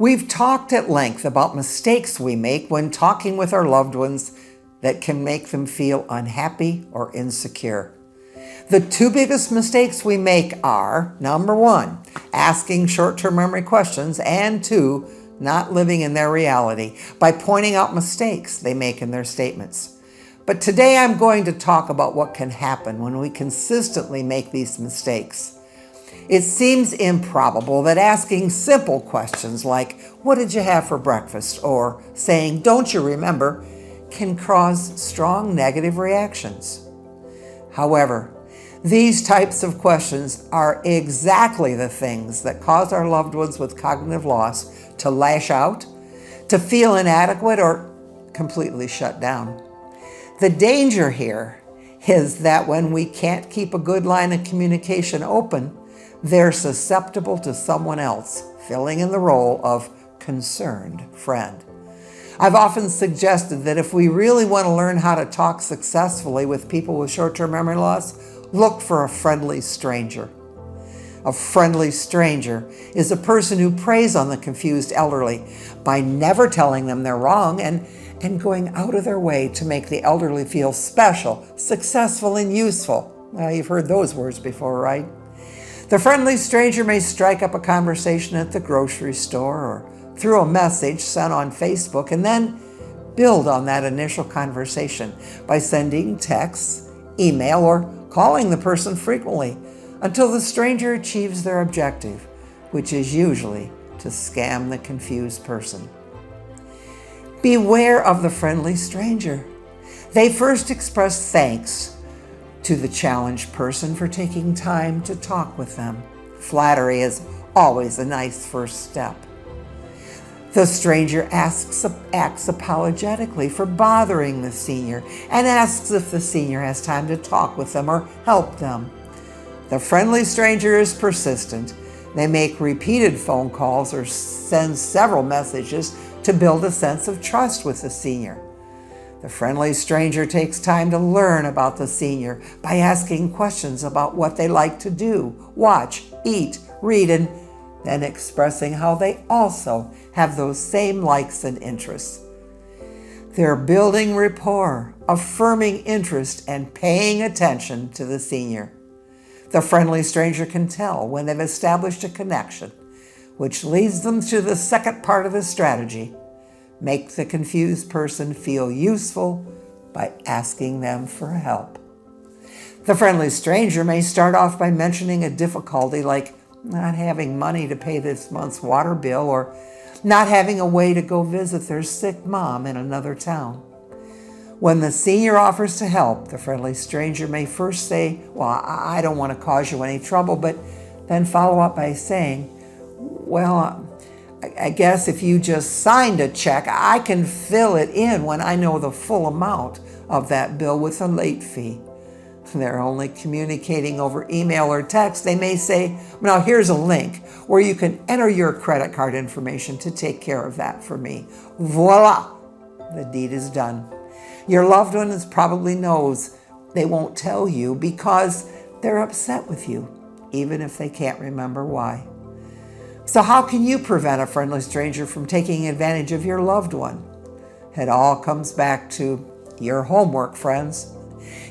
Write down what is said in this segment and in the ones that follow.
We've talked at length about mistakes we make when talking with our loved ones that can make them feel unhappy or insecure. The two biggest mistakes we make are, number one, asking short-term memory questions, and two, not living in their reality by pointing out mistakes they make in their statements. But today I'm going to talk about what can happen when we consistently make these mistakes. It seems improbable that asking simple questions like, "What did you have for breakfast?" or saying, "Don't you remember?" can cause strong negative reactions. However, these types of questions are exactly the things that cause our loved ones with cognitive loss to lash out, to feel inadequate, or completely shut down. The danger here is that when we can't keep a good line of communication open, they're susceptible to someone else filling in the role of concerned friend. I've often suggested that if we really want to learn how to talk successfully with people with short-term memory loss, look for a friendly stranger. A friendly stranger is a person who preys on the confused elderly by never telling them they're wrong and going out of their way to make the elderly feel special, successful, and useful. Well, you've heard those words before, right? The friendly stranger may strike up a conversation at the grocery store or through a message sent on Facebook, and then build on that initial conversation by sending texts, email, or calling the person frequently until the stranger achieves their objective, which is usually to scam the confused person. Beware of the friendly stranger. They first express thanks to the challenged person for taking time to talk with them. Flattery is always a nice first step. The stranger acts apologetically for bothering the senior and asks if the senior has time to talk with them or help them. The friendly stranger is persistent. They make repeated phone calls or send several messages to build a sense of trust with the senior. The friendly stranger takes time to learn about the senior by asking questions about what they like to do, watch, eat, read, and then expressing how they also have those same likes and interests. They're building rapport, affirming interest, and paying attention to the senior. The friendly stranger can tell when they've established a connection, which leads them to the second part of the strategy. Make the confused person feel useful by asking them for help. The friendly stranger may start off by mentioning a difficulty like not having money to pay this month's water bill or not having a way to go visit their sick mom in another town. When the senior offers to help, the friendly stranger may first say, "Well, I don't want to cause you any trouble," but then follow up by saying, "Well, I guess if you just signed a check, I can fill it in when I know the full amount of that bill with a late fee." They're only communicating over email or text. They may say, "Now here's a link where you can enter your credit card information to take care of that for me." Voila! The deed is done. Your loved one probably knows they won't tell you because they're upset with you, even if they can't remember why. So how can you prevent a friendly stranger from taking advantage of your loved one? It all comes back to your homework, friends.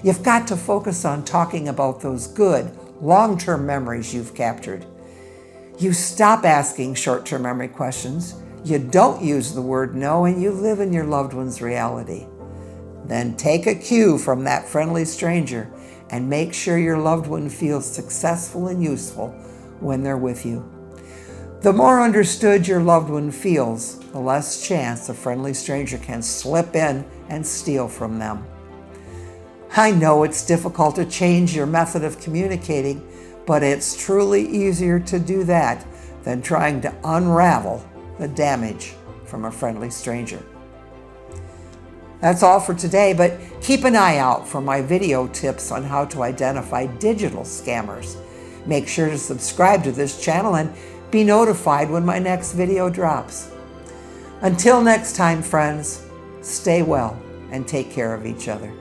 You've got to focus on talking about those good, long-term memories you've captured. You stop asking short-term memory questions, you don't use the word no, and you live in your loved one's reality. Then take a cue from that friendly stranger and make sure your loved one feels successful and useful when they're with you. The more understood your loved one feels, the less chance a friendly stranger can slip in and steal from them. I know it's difficult to change your method of communicating, but it's truly easier to do that than trying to unravel the damage from a friendly stranger. That's all for today, but keep an eye out for my video tips on how to identify digital scammers. Make sure to subscribe to this channel and be notified when my next video drops. Until next time, friends, stay well and take care of each other.